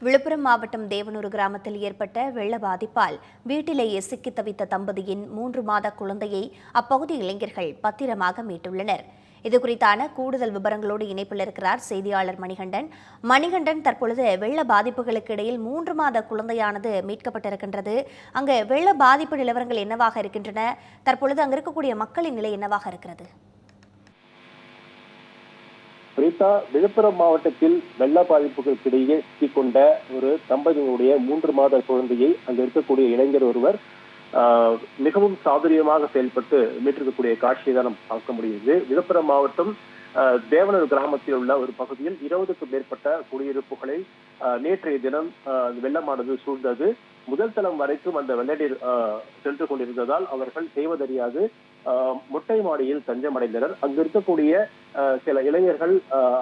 விழுப்புரம் மாவட்டம் தேவனூர் கிராமத்தில் ஏற்பட்ட வெள்ள பாதிப்பால் வீட்டிலேயே சிக்கி தவித்த தம்பதியின் 3 மாத குழந்தையை அப்பகுதி இளைஞர்கள் பத்திரமாக மீட்டுள்ளனர். இதுகுறித்தான கூடுதல் விவரங்களோடு இணைப்பில் இருக்கிறார் செய்தியாளர் மணிகண்டன். மணிகண்டன், தற்பொழுது வெள்ள பாதிப்புகளுக்கு இடையில் 3 மாத குழந்தையானது மீட்கப்பட்டிருக்கின்றது. அங்கு வெள்ள பாதிப்பு நிலவரங்கள் என்னவாக இருக்கின்றன? தற்பொழுது அங்கு இருக்கக்கூடிய மக்களின் நிலை என்னவாக இருக்கிறது? விழுப்புரம் மாவட்டத்தில் வெள்ள பாதிப்புகளுக்கிடையே சிக்கிக்கொண்ட ஒரு தம்பதியினுடைய 3 மாத குழந்தையை அங்கு இருக்கக்கூடிய இளைஞர் ஒருவர் மிகவும் சாதுரியமாக செயல்பட்டு மீட்டிருக்கக்கூடிய காட்சியை தான் நாம் பார்க்க முடியுது. விழுப்புரம் மாவட்டம் தேவனூர் கிராமத்தில் உள்ள ஒரு பகுதியில் 20க்கும் மேற்பட்ட குடியிருப்புகளை நேற்றைய தினம் வெள்ளமானது சூழ்ந்தது. முதல் தளம் வரைக்கும் அந்த வெள்ள நீர் சென்று கொண்டிருந்ததால் அவர்கள் செய்வதறியாது மொட்டை மாடியில் தஞ்சமடைந்தனர். அங்கு இருக்கக்கூடிய சில இளைஞர்கள்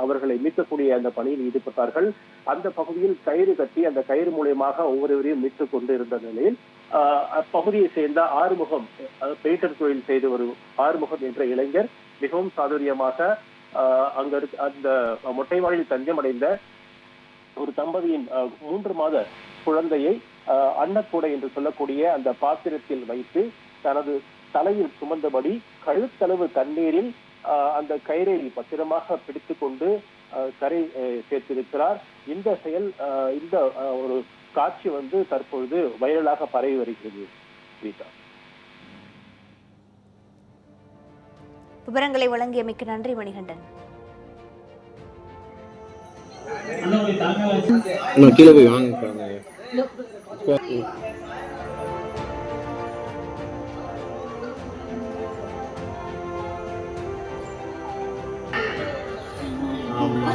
அவர்களை மீட்கக்கூடிய அந்த பணியில் ஈடுபட்டார்கள். அந்த பகுதியில் கயிறு கட்டி அந்த கயிறு மூலியமாக ஒவ்வொருவரையும் மீட்டுக் கொண்டு இருந்த நிலையில் அப்பகுதியை சேர்ந்த ஆறுமுகம், பெயிண்டர் தொழில் செய்து வரும் ஆறுமுகம் என்ற இளைஞர் மிகவும் சாதுரியமாக அங்க அந்த மொட்டை மாடியில் தஞ்சமடைந்த ஒரு தம்பதியின் 3 மாத குழந்தையை அன்னக்கூடை என்று சொல்லக்கூடிய அந்த பாத்திரத்தில் வைத்து தனது தலையில் சுமந்தபடி கழுத்தளவு தண்ணீரில் அந்த கயிறை பத்திரமாக பிடித்துக் கொண்டு கரை சேர்த்திருக்கிறார். இந்த செயல், இந்த ஒரு காட்சி தற்பொழுது வைரலாக பரவி வருகிறது. விவரங்களை வழங்கியமைக்கு நன்றி மணிகண்டன். கீழே போய் வாங்க. ஆமா